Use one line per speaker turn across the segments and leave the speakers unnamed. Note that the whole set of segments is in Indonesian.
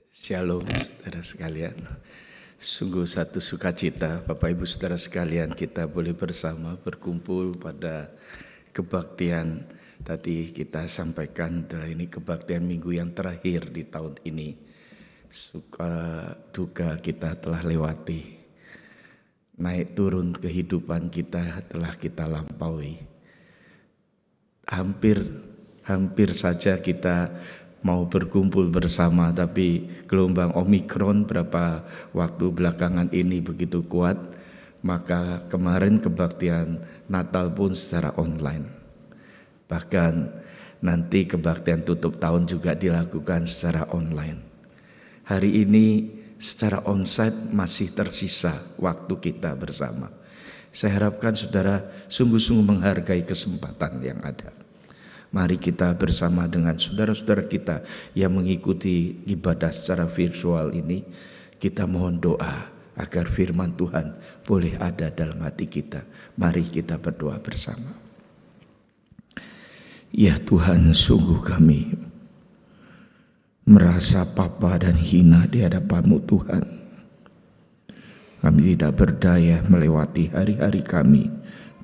Shalom saudara sekalian. Sungguh satu sukacita Bapak Ibu saudara sekalian, kita boleh bersama berkumpul pada kebaktian. Tadi kita sampaikan ini kebaktian minggu yang terakhir di tahun ini. Suka duka kita telah lewati, naik turun kehidupan kita telah kita lampaui. Hampir saja kita mau berkumpul bersama, tapi gelombang Omikron berapa waktu belakangan ini begitu kuat, maka kemarin kebaktian Natal pun secara online. Bahkan nanti kebaktian tutup tahun juga dilakukan secara online. Hari ini secara onsite masih tersisa waktu kita bersama. Saya harapkan saudara sungguh-sungguh menghargai kesempatan yang ada. Mari kita bersama dengan saudara-saudara kita yang mengikuti ibadah secara virtual ini, kita mohon doa agar firman Tuhan boleh ada dalam hati kita. Mari kita berdoa bersama. Ya Tuhan, sungguh kami merasa papa dan hina di hadapan-Mu Tuhan. Kami tidak berdaya melewati hari-hari kami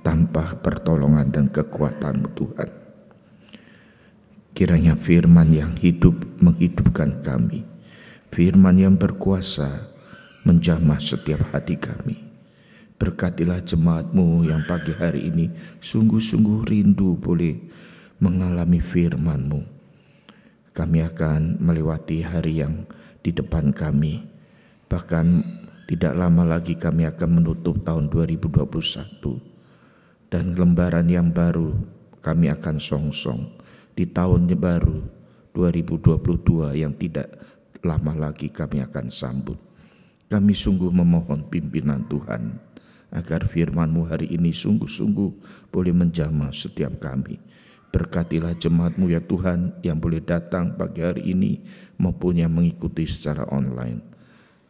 tanpa pertolongan dan kekuatan-Mu Tuhan. Kiranya firman yang hidup menghidupkan kami, firman yang berkuasa menjamah setiap hati kami. Berkatilah jemaat-Mu yang pagi hari ini sungguh-sungguh rindu boleh mengalami firman-Mu. Kami akan melewati hari yang di depan kami. Bahkan tidak lama lagi kami akan menutup tahun 2021. Dan lembaran yang baru kami akan songsong di tahun baru 2022 yang tidak lama lagi kami akan sambut. Kami sungguh memohon pimpinan Tuhan agar firman-Mu hari ini sungguh-sungguh boleh menjamah setiap kami. Berkatilah jemaat-Mu ya Tuhan yang boleh datang pagi hari ini maupun yang mengikuti secara online.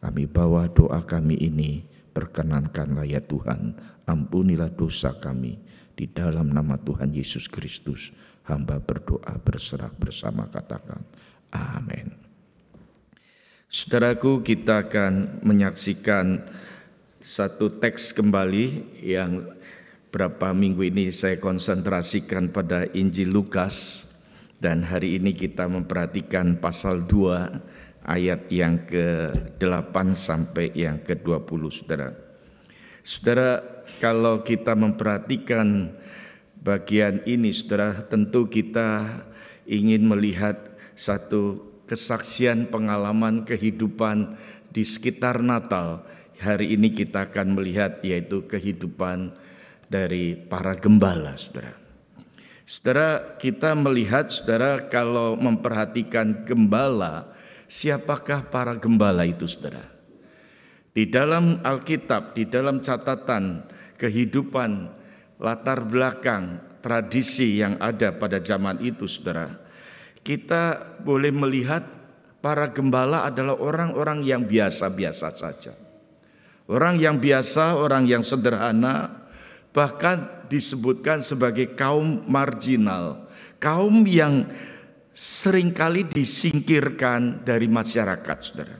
Kami bawa doa kami ini, perkenankanlah ya Tuhan, ampunilah dosa kami. Di dalam nama Tuhan Yesus Kristus, hamba berdoa berserah bersama, katakan amin. Saudaraku, kita akan menyaksikan satu teks kembali yang berapa minggu ini saya konsentrasikan pada Injil Lukas. Dan hari ini kita memperhatikan pasal 2 ayat yang ke-8 sampai yang ke-20, saudara. Saudara, kalau kita memperhatikan bagian ini, saudara, tentu kita ingin melihat satu kesaksian pengalaman kehidupan di sekitar Natal. Hari ini kita akan melihat yaitu kehidupan dari para gembala, saudara. Saudara, kita melihat, saudara, kalau memperhatikan gembala, siapakah para gembala itu, saudara? Di dalam Alkitab, di dalam catatan kehidupan, latar belakang, tradisi yang ada pada zaman itu, saudara, kita boleh melihat para gembala adalah orang-orang yang biasa-biasa saja. Orang yang biasa, orang yang sederhana, bahkan disebutkan sebagai kaum marginal, kaum yang seringkali disingkirkan dari masyarakat, saudara.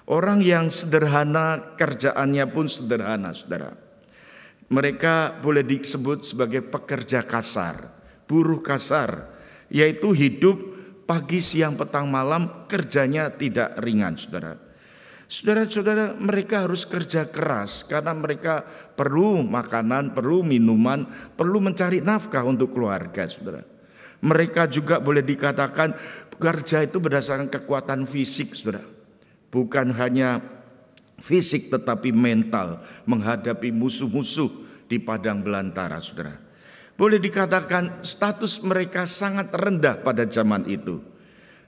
Orang yang sederhana, kerjaannya pun sederhana, saudara. Mereka boleh disebut sebagai pekerja kasar, buruh kasar, yaitu hidup pagi, siang, petang, malam, kerjanya tidak ringan, saudara. Saudara-saudara, mereka harus kerja keras karena mereka perlu makanan, perlu minuman, perlu mencari nafkah untuk keluarga, saudara. Mereka juga boleh dikatakan kerja itu berdasarkan kekuatan fisik, saudara. Bukan hanya fisik tetapi mental, menghadapi musuh-musuh di padang belantara, saudara. Boleh dikatakan status mereka sangat rendah pada zaman itu.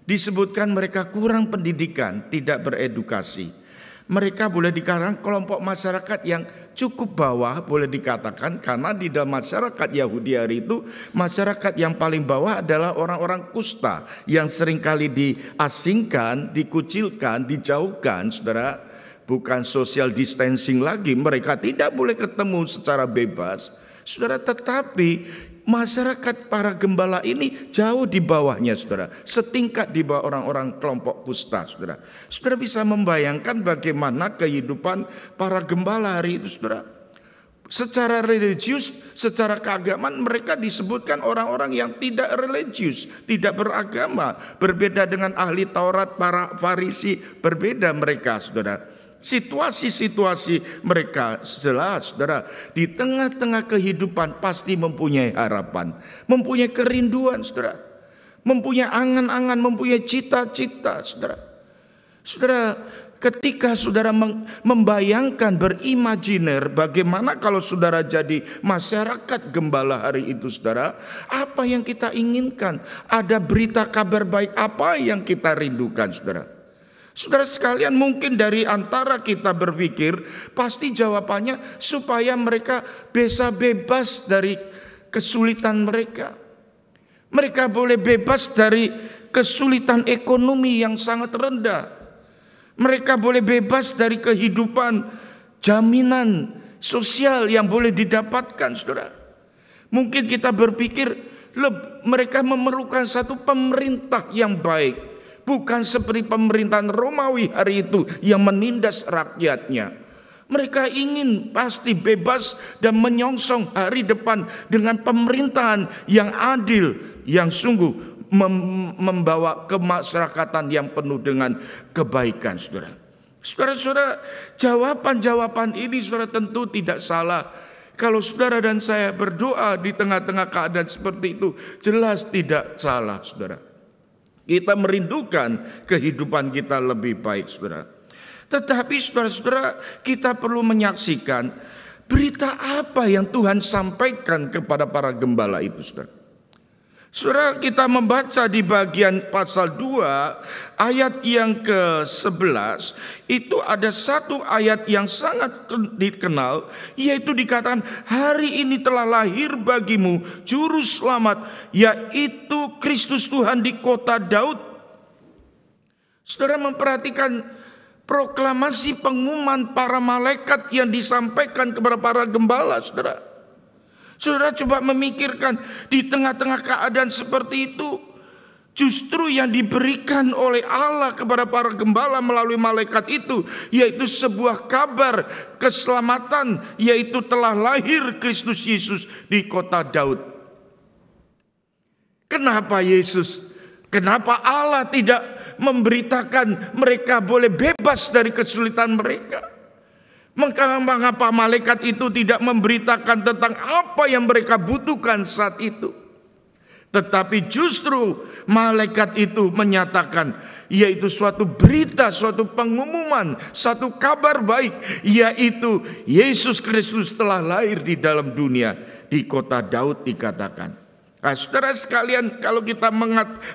Disebutkan mereka kurang pendidikan, tidak beredukasi. Mereka boleh dikatakan kelompok masyarakat yang cukup bawah, boleh dikatakan, karena di dalam masyarakat Yahudi hari itu, masyarakat yang paling bawah adalah orang-orang kusta yang seringkali diasingkan, dikucilkan, dijauhkan, saudara. Bukan social distancing lagi, mereka tidak boleh ketemu secara bebas, saudara. Tetapi masyarakat para gembala ini jauh di bawahnya, saudara. Setingkat di bawah orang-orang kelompok kusta, saudara. Saudara bisa membayangkan bagaimana kehidupan para gembala hari itu, saudara. Secara religius, secara keagamaan mereka disebutkan orang-orang yang tidak religius, tidak beragama. Berbeda dengan ahli Taurat, para Farisi, berbeda mereka, saudara. Situasi-situasi mereka jelas, saudara. Di tengah-tengah kehidupan pasti mempunyai harapan, mempunyai kerinduan, saudara. Mempunyai angan-angan, mempunyai cita-cita, saudara. Saudara, ketika saudara membayangkan, berimajiner bagaimana kalau saudara jadi masyarakat gembala hari itu, saudara, apa yang kita inginkan? Ada berita kabar baik apa yang kita rindukan, saudara? Saudara sekalian, mungkin dari antara kita berpikir pasti jawabannya supaya mereka bisa bebas dari kesulitan mereka. Mereka boleh bebas dari kesulitan ekonomi yang sangat rendah. Mereka boleh bebas dari kehidupan jaminan sosial yang boleh didapatkan, saudara. Mungkin kita berpikir mereka memerlukan satu pemerintah yang baik, bukan seperti pemerintahan Romawi hari itu yang menindas rakyatnya. Mereka ingin pasti bebas dan menyongsong hari depan dengan pemerintahan yang adil, yang sungguh membawa kemasyarakatan yang penuh dengan kebaikan, saudara. Saudara-saudara, jawaban-jawaban ini, saudara, tentu tidak salah. Kalau saudara dan saya berdoa di tengah-tengah keadaan seperti itu, jelas tidak salah, saudara. Kita merindukan kehidupan kita lebih baik, saudara. Tetapi saudara-saudara, kita perlu menyaksikan berita apa yang Tuhan sampaikan kepada para gembala itu, saudara. Saudara, kita membaca di bagian pasal 2 ayat yang ke-11, itu ada satu ayat yang sangat dikenal, yaitu dikatakan, hari ini telah lahir bagimu juru selamat, yaitu Kristus Tuhan di kota Daud. Saudara memperhatikan proklamasi pengumuman para malaikat yang disampaikan kepada para gembala, saudara. Saudara coba memikirkan, di tengah-tengah keadaan seperti itu, justru yang diberikan oleh Allah kepada para gembala melalui malaikat itu, yaitu sebuah kabar keselamatan, yaitu telah lahir Kristus Yesus di kota Daud. Kenapa Yesus? Kenapa Allah tidak memberitakan mereka boleh bebas dari kesulitan mereka? Mengapa malaikat itu tidak memberitakan tentang apa yang mereka butuhkan saat itu? Tetapi justru malaikat itu menyatakan, yaitu suatu berita, suatu pengumuman, satu kabar baik, yaitu Yesus Kristus telah lahir di dalam dunia, di kota Daud dikatakan. Nah, saudara sekalian, kalau kita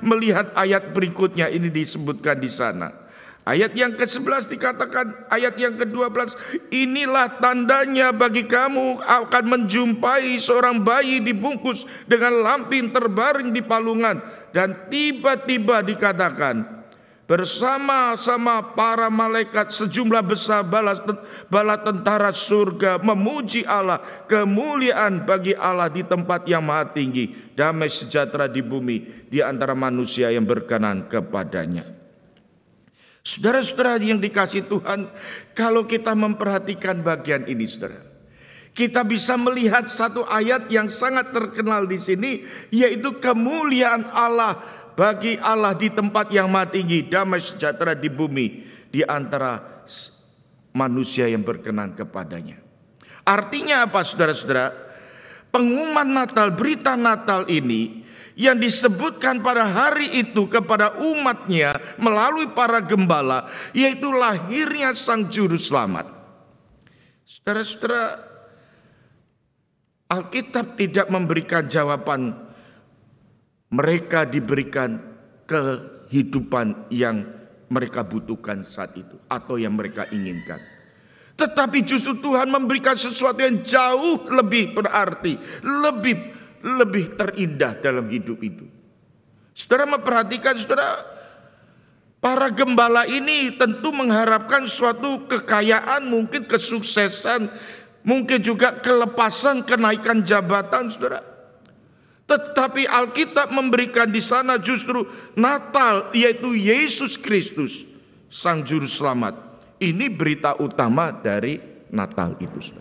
melihat ayat berikutnya, ini disebutkan di sana. Ayat yang ke-11 dikatakan, ayat yang ke-12, inilah tandanya bagi kamu akan menjumpai seorang bayi dibungkus dengan lampin terbaring di palungan. Dan tiba-tiba dikatakan, bersama-sama para malaikat sejumlah besar bala tentara surga memuji Allah, kemuliaan bagi Allah di tempat yang maha tinggi, damai sejahtera di bumi di antara manusia yang berkenan kepadanya. Saudara-saudara yang dikasihi Tuhan, kalau kita memperhatikan bagian ini, saudara, kita bisa melihat satu ayat yang sangat terkenal di sini, yaitu kemuliaan Allah bagi Allah di tempat yang maha tinggi, damai sejahtera di bumi di antara manusia yang berkenan kepadanya. Artinya apa, saudara-saudara? Pengumuman Natal, berita Natal ini yang disebutkan pada hari itu kepada umatnya melalui para gembala, yaitu lahirnya Sang Juru Selamat. Saudara-saudara, Alkitab tidak memberikan jawaban mereka diberikan kehidupan yang mereka butuhkan saat itu atau yang mereka inginkan. Tetapi justru Tuhan memberikan sesuatu yang jauh lebih berarti, lebih terindah dalam hidup itu. Saudara memperhatikan, saudara, para gembala ini tentu mengharapkan suatu kekayaan, mungkin kesuksesan, mungkin juga kelepasan, kenaikan jabatan, saudara. Tetapi Alkitab memberikan di sana justru Natal, yaitu Yesus Kristus, Sang Juru Selamat. Ini berita utama dari Natal itu.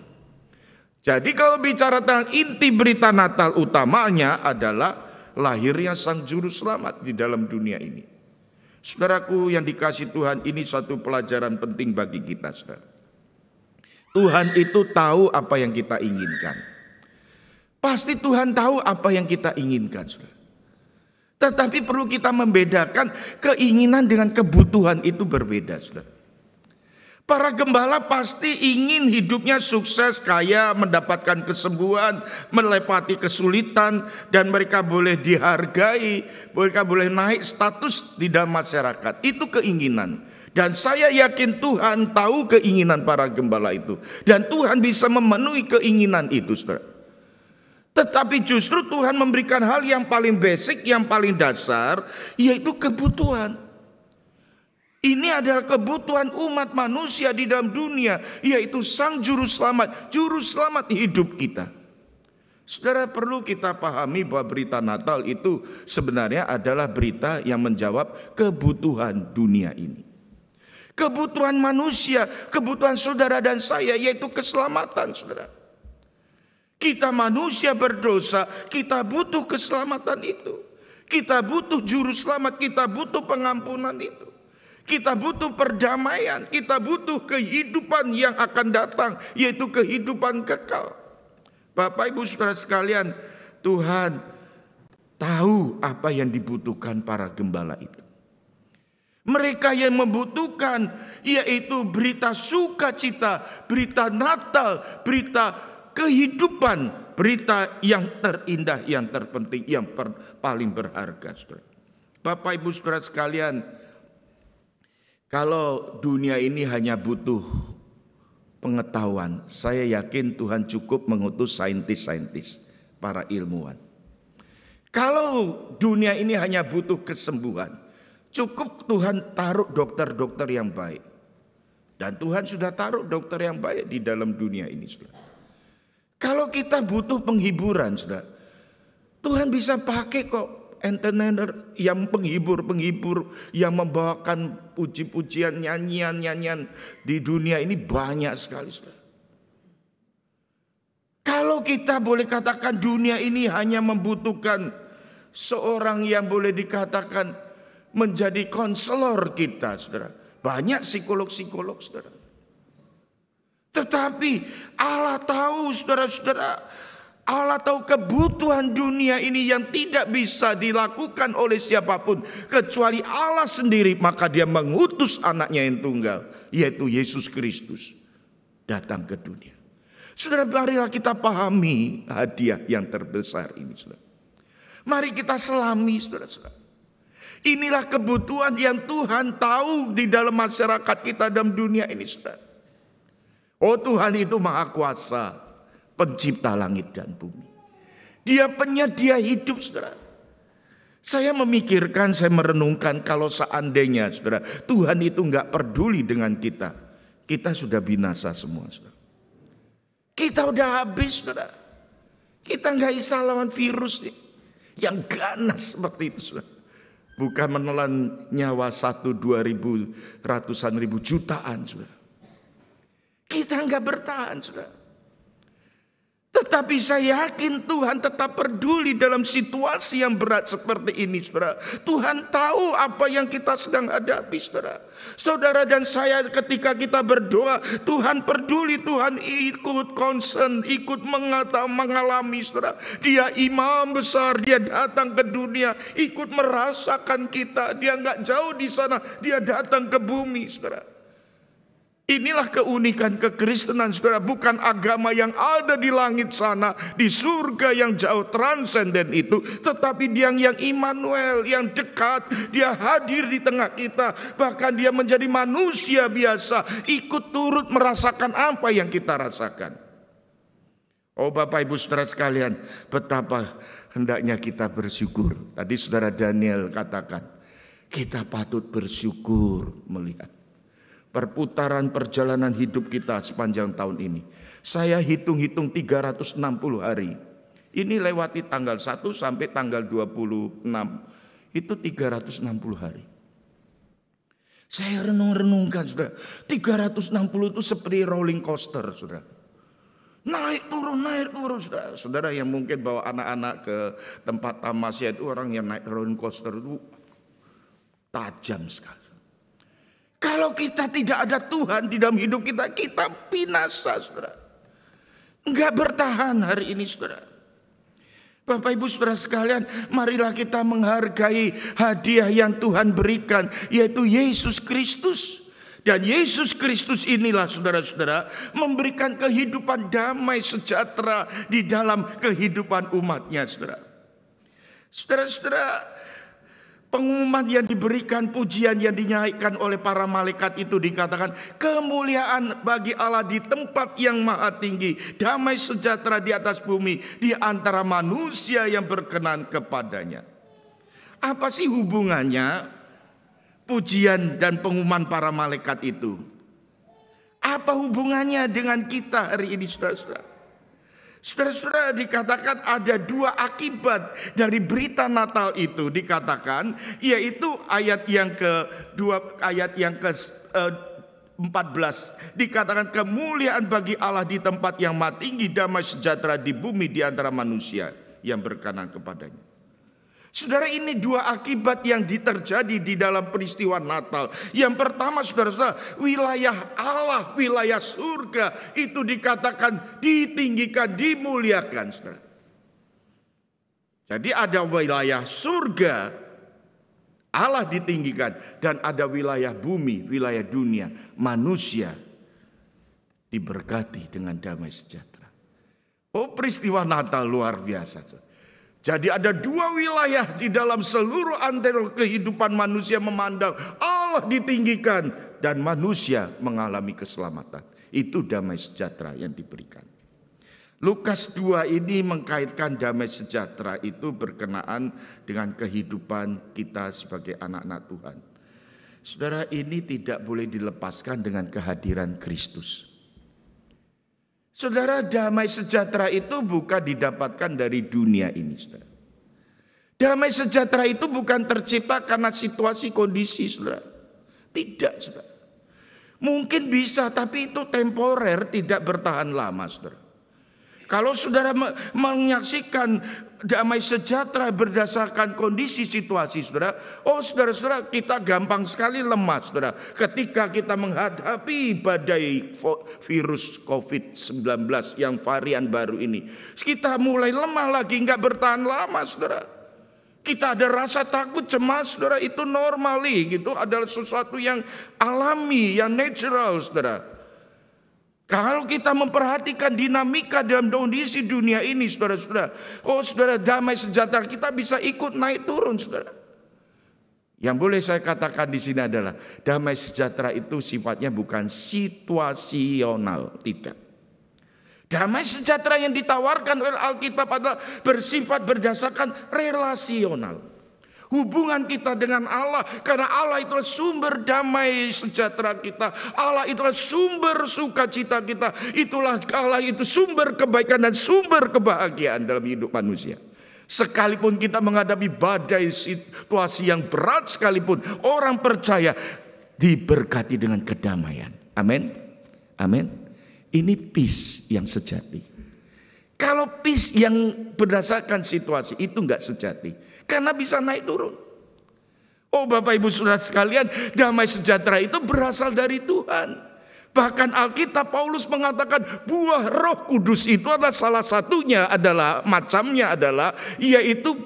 Jadi kalau bicara tentang inti berita Natal utamanya adalah lahirnya Sang Juru Selamat di dalam dunia ini. Saudaraku yang dikasihi Tuhan, ini satu pelajaran penting bagi kita, saudara. Tuhan itu tahu apa yang kita inginkan. Pasti Tuhan tahu apa yang kita inginkan, saudara. Tetapi perlu kita membedakan keinginan dengan kebutuhan itu berbeda, saudara. Para gembala pasti ingin hidupnya sukses, kaya, mendapatkan kesembuhan, melewati kesulitan, dan mereka boleh dihargai, mereka boleh naik status di dalam masyarakat. Itu keinginan. Dan saya yakin Tuhan tahu keinginan para gembala itu. Dan Tuhan bisa memenuhi keinginan itu, saudara. Tetapi justru Tuhan memberikan hal yang paling basic, yang paling dasar, yaitu kebutuhan. Ini adalah kebutuhan umat manusia di dalam dunia, yaitu Sang Juru Selamat hidup kita. Saudara, perlu kita pahami bahwa berita Natal itu sebenarnya adalah berita yang menjawab kebutuhan dunia ini. Kebutuhan manusia, kebutuhan saudara dan saya, yaitu keselamatan, saudara. Kita manusia berdosa, kita butuh keselamatan itu. Kita butuh juru selamat, kita butuh pengampunan itu. Kita butuh perdamaian, kita butuh kehidupan yang akan datang, yaitu kehidupan kekal. Bapak Ibu Saudara sekalian, Tuhan tahu apa yang dibutuhkan para gembala itu. Mereka yang membutuhkan yaitu berita sukacita, berita Natal, berita kehidupan, berita yang terindah, yang terpenting, yang paling berharga, saudara. Bapak Ibu Saudara sekalian, kalau dunia ini hanya butuh pengetahuan, saya yakin Tuhan cukup mengutus saintis-saintis, para ilmuwan. Kalau dunia ini hanya butuh kesembuhan, cukup Tuhan taruh dokter-dokter yang baik. Dan Tuhan sudah taruh dokter yang baik di dalam dunia ini, saudara. Kalau kita butuh penghiburan, saudara, Tuhan bisa pakai kok entertainer yang penghibur-penghibur yang membawakan puji-pujian, nyanyian-nyanyian di dunia ini banyak sekali, saudara. Kalau kita boleh katakan dunia ini hanya membutuhkan seorang yang boleh dikatakan menjadi konselor kita, saudara. Banyak psikolog-psikolog, saudara. Tetapi Allah tahu, saudara-saudara, Allah tahu kebutuhan dunia ini yang tidak bisa dilakukan oleh siapapun kecuali Allah sendiri. Maka dia mengutus anaknya yang tunggal, yaitu Yesus Kristus, datang ke dunia. Saudara, marilah kita pahami hadiah yang terbesar ini, saudara. Mari kita selami, saudara-saudara. Inilah kebutuhan yang Tuhan tahu di dalam masyarakat kita dalam dunia ini, saudara. Oh, Tuhan itu Maha Kuasa, pencipta langit dan bumi. Dia penyedia hidup, saudara. Saya memikirkan, saya merenungkan kalau seandainya, saudara, Tuhan itu enggak peduli dengan kita, kita sudah binasa semua, saudara. Kita udah habis, saudara. Kita enggak bisa lawan virus yang ganas seperti itu, saudara. Bukan menelan nyawa 1-2 ribu, ratusan ribu, jutaan, saudara. Kita enggak bertahan, saudara. Tetapi saya yakin Tuhan tetap peduli dalam situasi yang berat seperti ini, saudara. Tuhan tahu apa yang kita sedang hadapi, saudara. Saudara dan saya ketika kita berdoa, Tuhan peduli, Tuhan ikut concern, ikut mengalami, saudara. Dia imam besar, dia datang ke dunia, ikut merasakan kita. Dia enggak jauh di sana, dia datang ke bumi, saudara. Inilah keunikan kekristenan, saudara. Bukan agama yang ada di langit sana, di surga yang jauh transenden itu, tetapi dia yang Immanuel, yang dekat. Dia hadir di tengah kita, bahkan dia menjadi manusia biasa, ikut turut merasakan apa yang kita rasakan. Oh Bapak Ibu Saudara sekalian, betapa hendaknya kita bersyukur. Tadi saudara Daniel katakan, kita patut bersyukur melihat perputaran perjalanan hidup kita sepanjang tahun ini. Saya hitung-hitung 360 hari. Ini lewati tanggal 1 sampai tanggal 26. Itu 360 hari. Saya renung-renungkan, saudara. 360 itu seperti rolling coaster, saudara. Naik turun, saudara. Saudara yang mungkin bawa anak-anak ke tempat tamasya itu, orang yang naik rolling coaster itu tajam sekali. Kalau kita tidak ada Tuhan di dalam hidup kita, kita binasa, saudara. Enggak bertahan hari ini, saudara. Bapak Ibu Saudara sekalian, marilah kita menghargai hadiah yang Tuhan berikan, yaitu Yesus Kristus. Dan Yesus Kristus inilah saudara-saudara memberikan kehidupan damai sejahtera di dalam kehidupan umatnya, saudara. Saudara-saudara, pengumuman yang diberikan, pujian yang dinyanyikan oleh para malaikat itu dikatakan, kemuliaan bagi Allah di tempat yang maha tinggi, damai sejahtera di atas bumi, di antara manusia yang berkenan kepadanya. Apa sih hubungannya pujian dan pengumuman para malaikat itu? Apa hubungannya dengan kita hari ini, saudara-saudara? Saudara-saudara, dikatakan ada dua akibat dari berita Natal itu, dikatakan yaitu ayat yang ke-14 dikatakan kemuliaan bagi Allah di tempat yang maha tinggi, damai sejahtera di bumi di antara manusia yang berkenan kepadanya. Saudara, ini dua akibat yang terjadi di dalam peristiwa Natal. Yang pertama, saudara-saudara, wilayah Allah, wilayah surga itu dikatakan ditinggikan, dimuliakan, saudara. Jadi ada wilayah surga, Allah ditinggikan, dan ada wilayah bumi, wilayah dunia, manusia diberkati dengan damai sejahtera. Oh, peristiwa Natal luar biasa, saudara. Jadi ada dua wilayah di dalam seluruh antara kehidupan manusia memandang Allah ditinggikan dan manusia mengalami keselamatan. Itu damai sejahtera yang diberikan. Lukas 2 ini mengkaitkan damai sejahtera itu berkenaan dengan kehidupan kita sebagai anak-anak Tuhan. Saudara, ini tidak boleh dilepaskan dengan kehadiran Kristus. Saudara, damai sejahtera itu bukan didapatkan dari dunia ini, saudara. Damai sejahtera itu bukan tercipta karena situasi kondisi, saudara. Tidak, saudara. Mungkin bisa, tapi itu temporer, tidak bertahan lama, saudara. Kalau saudara menyaksikan damai sejahtera berdasarkan kondisi situasi, saudara, oh saudara-saudara, kita gampang sekali lemah, saudara. Ketika kita menghadapi badai virus COVID-19 yang varian baru ini, kita mulai lemah lagi, nggak bertahan lama, saudara. Kita ada rasa takut, cemas, saudara, itu normally, gitu, adalah sesuatu yang alami, yang natural, saudara. Kalau kita memperhatikan dinamika dalam kondisi dunia ini, saudara-saudara, oh saudara, damai sejahtera kita bisa ikut naik turun, saudara. Yang boleh saya katakan di sini adalah damai sejahtera itu sifatnya bukan situasional, tidak. Damai sejahtera yang ditawarkan oleh Alkitab adalah bersifat berdasarkan relasional. Hubungan kita dengan Allah, karena Allah itulah sumber damai sejahtera kita. Allah itulah sumber sukacita kita. Itulah Allah itu sumber kebaikan dan sumber kebahagiaan dalam hidup manusia. Sekalipun kita menghadapi badai situasi yang berat sekalipun, orang percaya diberkati dengan kedamaian. Amin. Amin. Ini peace yang sejati. Kalau peace yang berdasarkan situasi itu enggak sejati. Karena bisa naik turun. Oh Bapak Ibu Saudara sekalian, damai sejahtera itu berasal dari Tuhan. Bahkan Alkitab Paulus mengatakan buah Roh Kudus itu adalah salah satunya adalah macamnya adalah yaitu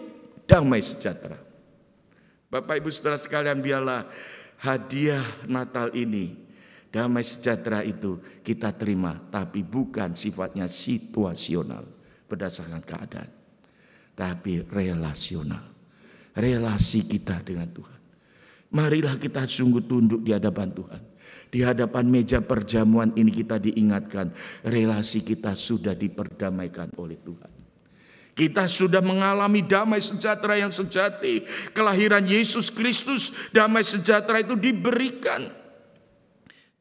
damai sejahtera. Bapak Ibu Saudara sekalian, biarlah hadiah Natal ini, damai sejahtera itu kita terima, tapi bukan sifatnya situasional berdasarkan keadaan, tapi relasional. Relasi kita dengan Tuhan. Marilah kita sungguh tunduk di hadapan Tuhan. Di hadapan meja perjamuan ini kita diingatkan relasi kita sudah diperdamaikan oleh Tuhan. Kita sudah mengalami damai sejahtera yang sejati. Kelahiran Yesus Kristus, damai sejahtera itu diberikan.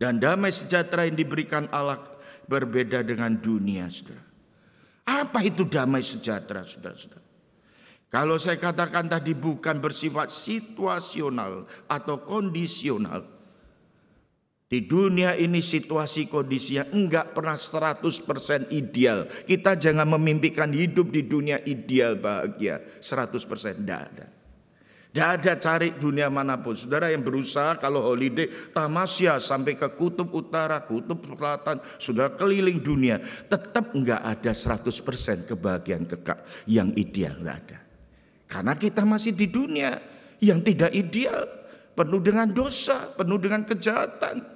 Dan damai sejahtera yang diberikan Allah berbeda dengan dunia, saudara. Apa itu damai sejahtera, saudara-saudara? Kalau saya katakan tadi bukan bersifat situasional atau kondisional. Di dunia ini situasi kondisinya enggak pernah 100% ideal. Kita jangan memimpikan hidup di dunia ideal bahagia 100%, enggak ada. Tidak ada cari dunia manapun. Saudara yang berusaha kalau holiday tamasya sampai ke kutub utara, kutub selatan, saudara keliling dunia, tetap enggak ada 100% kebahagiaan kekal yang ideal, enggak ada. Karena kita masih di dunia yang tidak ideal, penuh dengan dosa, penuh dengan kejahatan.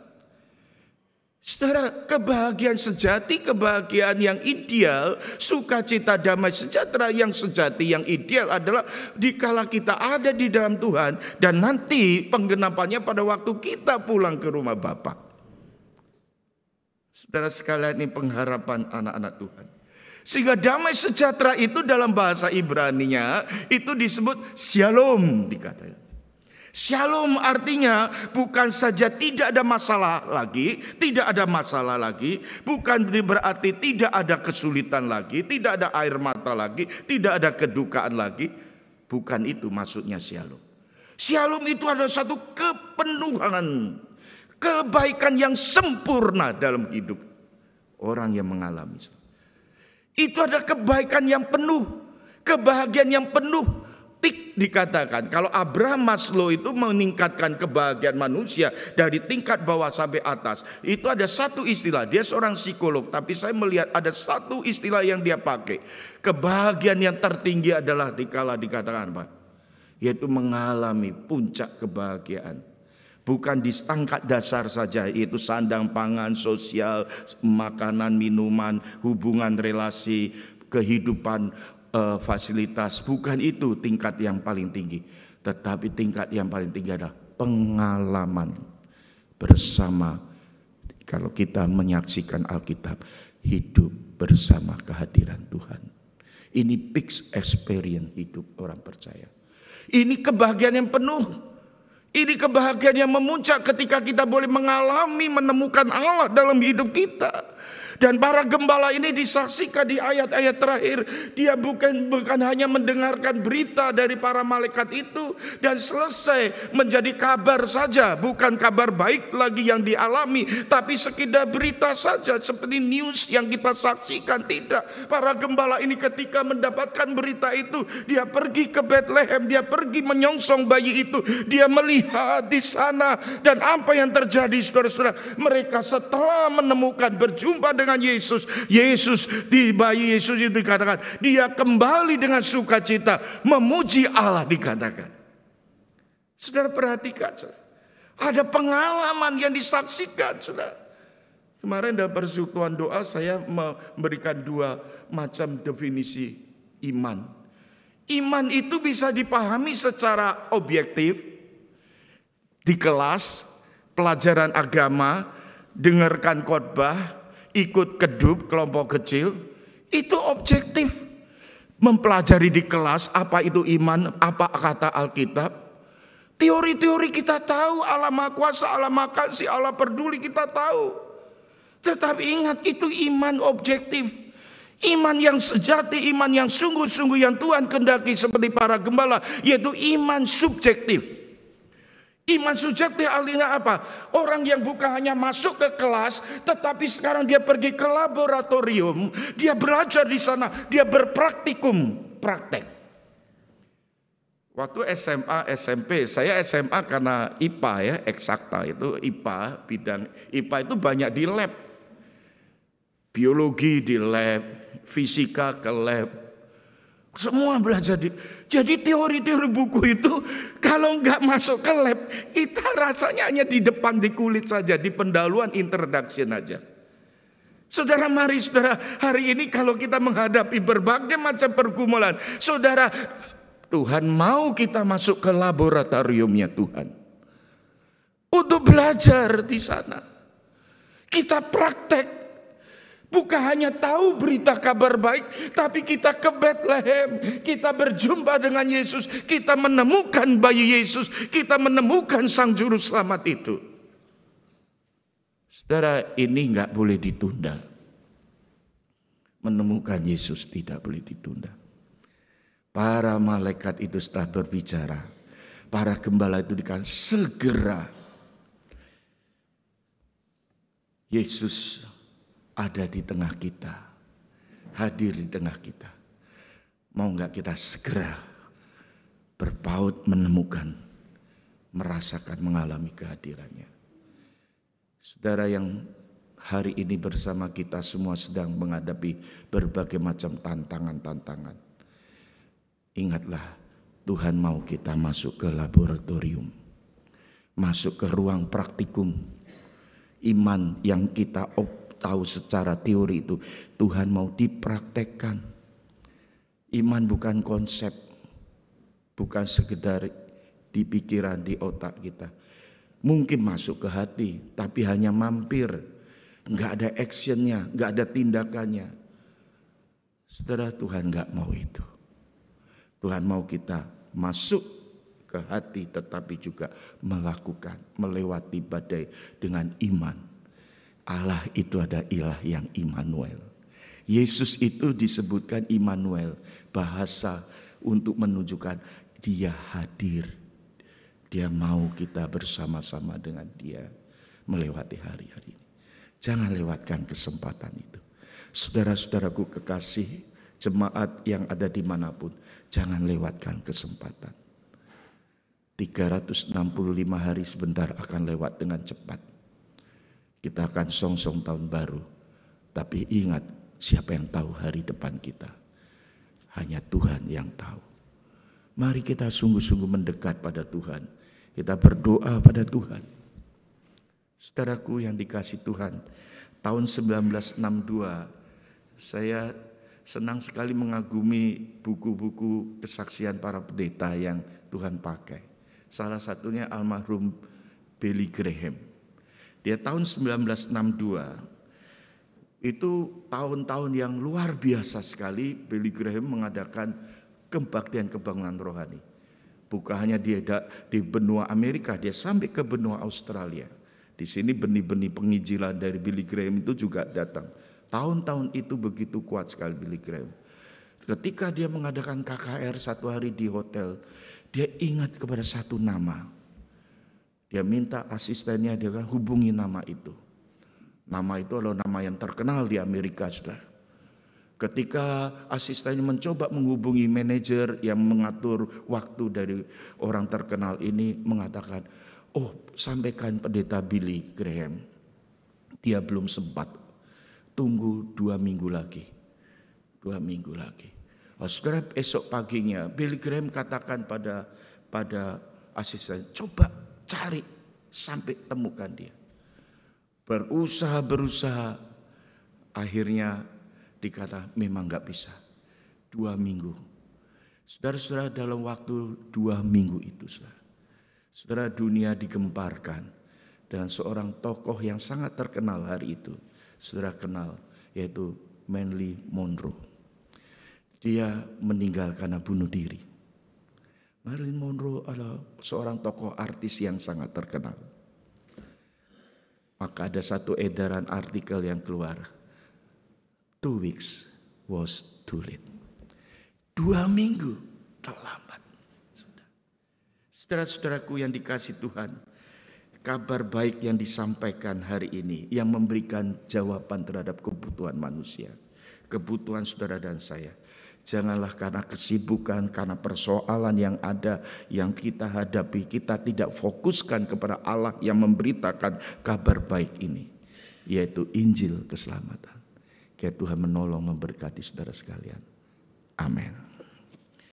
Saudara, kebahagiaan sejati, kebahagiaan yang ideal, sukacita damai sejahtera yang sejati, yang ideal adalah dikala kita ada di dalam Tuhan dan nanti penggenapannya pada waktu kita pulang ke rumah Bapa. Saudara sekalian, ini pengharapan anak-anak Tuhan. Sehingga damai sejahtera itu dalam bahasa Ibraninya itu disebut shalom dikatakan. Shalom artinya bukan saja tidak ada masalah lagi, bukan berarti tidak ada kesulitan lagi, tidak ada air mata lagi, tidak ada kedukaan lagi. Bukan itu maksudnya shalom. Shalom itu adalah satu kepenuhan, kebaikan yang sempurna dalam hidup orang yang mengalami. Itu ada kebaikan yang penuh, kebahagiaan yang penuh. Peak dikatakan, kalau Abraham Maslow itu meningkatkan kebahagiaan manusia dari tingkat bawah sampai atas. Itu ada satu istilah, dia seorang psikolog, tapi saya melihat ada satu istilah yang dia pakai. Kebahagiaan yang tertinggi adalah dikala dikatakan apa? Yaitu mengalami puncak kebahagiaan. Bukan di tingkat dasar saja, yaitu sandang pangan, sosial, makanan, minuman, hubungan relasi, kehidupan, fasilitas. Bukan itu tingkat yang paling tinggi. Tetapi tingkat yang paling tinggi adalah pengalaman bersama. Kalau kita menyaksikan Alkitab, hidup bersama kehadiran Tuhan. Ini peak experience hidup orang percaya. Ini kebahagiaan yang penuh. Ini kebahagiaan yang memuncak ketika kita boleh mengalami, menemukan Allah dalam hidup kita. Dan para gembala ini disaksikan di ayat-ayat terakhir. Dia bukan hanya mendengarkan berita dari para malaikat itu dan selesai menjadi kabar saja. Bukan kabar baik lagi yang dialami, tapi sekedar berita saja seperti news yang kita saksikan. Tidak, para gembala ini ketika mendapatkan berita itu, dia pergi ke Bethlehem, dia pergi menyongsong bayi itu. Dia melihat di sana dan apa yang terjadi, saudara-saudara. Mereka setelah menemukan, berjumpa dengan Yesus di bayi Yesus itu dikatakan dia kembali dengan sukacita memuji Allah dikatakan. Saudara perhatikan, saudara. Ada pengalaman yang disaksikan, saudara. Kemarin dalam persekutuan doa saya memberikan dua macam definisi iman. Iman itu bisa dipahami secara objektif di kelas pelajaran agama, dengarkan khotbah, ikut kedup kelompok kecil, itu objektif. Mempelajari di kelas apa itu iman, apa kata Alkitab. Teori-teori kita tahu, Allah Maha Kuasa, Allah Maha Kasih, Allah peduli kita tahu. Tetapi ingat, itu iman objektif. Iman yang sejati, iman yang sungguh-sungguh yang Tuhan kehendaki seperti para gembala, yaitu iman subjektif. Iman subjektif artinya apa? Orang yang bukan hanya masuk ke kelas, tetapi sekarang dia pergi ke laboratorium, dia belajar di sana, dia berpraktikum, praktek. Waktu SMA, SMP, saya SMA karena IPA ya, eksakta itu IPA, bidang IPA itu banyak di lab. Biologi di lab, fisika ke lab. Semua belajar jadi teori-teori buku itu kalau nggak masuk ke lab, kita rasanya hanya di depan di kulit saja, di pendahuluan introduction aja. Saudara, mari saudara, hari ini kalau kita menghadapi berbagai macam pergumulan, saudara, Tuhan mau kita masuk ke laboratoriumnya Tuhan untuk belajar di sana. Kita praktek. Bukan hanya tahu berita kabar baik, tapi kita ke Bethlehem, kita berjumpa dengan Yesus, kita menemukan bayi Yesus, kita menemukan Sang Juru Selamat itu. Saudara, ini nggak boleh ditunda. Menemukan Yesus tidak boleh ditunda. Para malaikat itu setelah berbicara, para gembala itu dikatakan segera Yesus ada di tengah kita, hadir di tengah kita. Mau enggak kita segera berpaut menemukan, merasakan, mengalami kehadirannya. Saudara yang hari ini bersama kita semua sedang menghadapi berbagai macam tantangan-tantangan. Ingatlah, Tuhan mau kita masuk ke laboratorium, masuk ke ruang praktikum. Iman yang kita tahu secara teori itu Tuhan mau dipraktekkan. Iman bukan konsep, bukan sekedar di pikiran, di otak kita. Mungkin masuk ke hati, tapi hanya mampir. Enggak ada actionnya, enggak ada tindakannya. Saudara, Tuhan enggak mau itu. Tuhan mau kita masuk ke hati tetapi juga melakukan, melewati badai dengan iman. Allah itu ada ilah yang Immanuel. Yesus itu disebutkan Immanuel, bahasa untuk menunjukkan dia hadir. Dia mau kita bersama-sama dengan dia melewati hari-hari ini. Jangan lewatkan kesempatan itu. Saudara-saudaraku kekasih, jemaat yang ada dimanapun, jangan lewatkan kesempatan. 365 hari sebentar akan lewat dengan cepat. Kita akan song-song tahun baru. Tapi ingat, siapa yang tahu hari depan kita? Hanya Tuhan yang tahu. Mari kita sungguh-sungguh mendekat pada Tuhan. Kita berdoa pada Tuhan. Saudaraku yang dikasih Tuhan, tahun 1962 saya senang sekali mengagumi buku-buku kesaksian para pendeta yang Tuhan pakai. Salah satunya almarhum Billy Graham. Dia tahun 1962 itu tahun-tahun yang luar biasa sekali. Billy Graham mengadakan kebaktian-kebangkitan rohani. Bukan hanya dia di benua Amerika, dia sampai ke benua Australia. Di sini benih-benih penginjilan dari Billy Graham itu juga datang. Tahun-tahun itu begitu kuat sekali Billy Graham. Ketika dia mengadakan KKR satu hari di hotel, dia ingat kepada satu nama. Dia minta asistennya, dia hubungi nama itu. Nama itu adalah nama yang terkenal di Amerika, saudara. Ketika asistennya mencoba menghubungi manajer yang mengatur waktu dari orang terkenal ini, mengatakan, oh sampaikan pendeta Billy Graham, dia belum sempat, tunggu 2 minggu lagi. 2 minggu lagi. Oh, saudara, esok paginya Billy Graham katakan pada asisten, coba cari sampai temukan dia. Berusaha, akhirnya dikata memang gak bisa. 2 minggu. Saudara-saudara, dalam waktu 2 minggu itu, saudara, dunia digemparkan. Dan seorang tokoh yang sangat terkenal hari itu, saudara kenal, yaitu Marilyn Monroe. Dia meninggal karena bunuh diri. Marilyn Monroe adalah seorang tokoh artis yang sangat terkenal. Maka ada satu edaran artikel yang keluar. 2 weeks was too late. 2 minggu terlambat. Saudara-saudaraku yang dikasih Tuhan, kabar baik yang disampaikan hari ini yang memberikan jawaban terhadap kebutuhan manusia, kebutuhan saudara dan saya. Janganlah karena kesibukan, karena persoalan yang ada, yang kita hadapi, kita tidak fokuskan kepada Allah yang memberitakan kabar baik ini, yaitu Injil keselamatan. Kiranya Tuhan menolong, memberkati saudara sekalian. Amin.